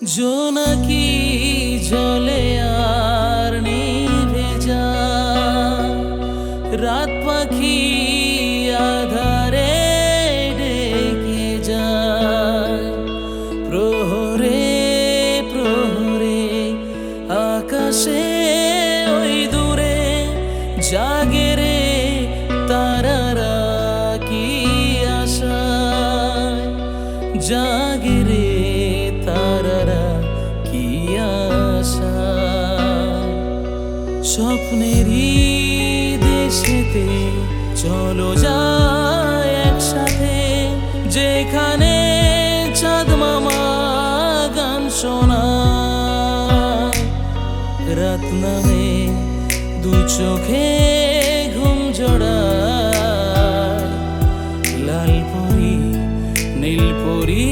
জোনাকি জলে আর নিভে যায়, রাত পাখি আধারে ডেকে যায়। প্রহরে প্রহরে আকাশে ওই দূরে জাগে রে তারারা কি আশায়, জাগে রে তারারা কি আশায়। স্বপ্নেরই দেশেতে চলো যায় একসাথে, যেখানে চাঁদ মামা গান শোনায়। রাত নামে দু চোখে ঘুম জড়ায়, লাল পরি নীল পরি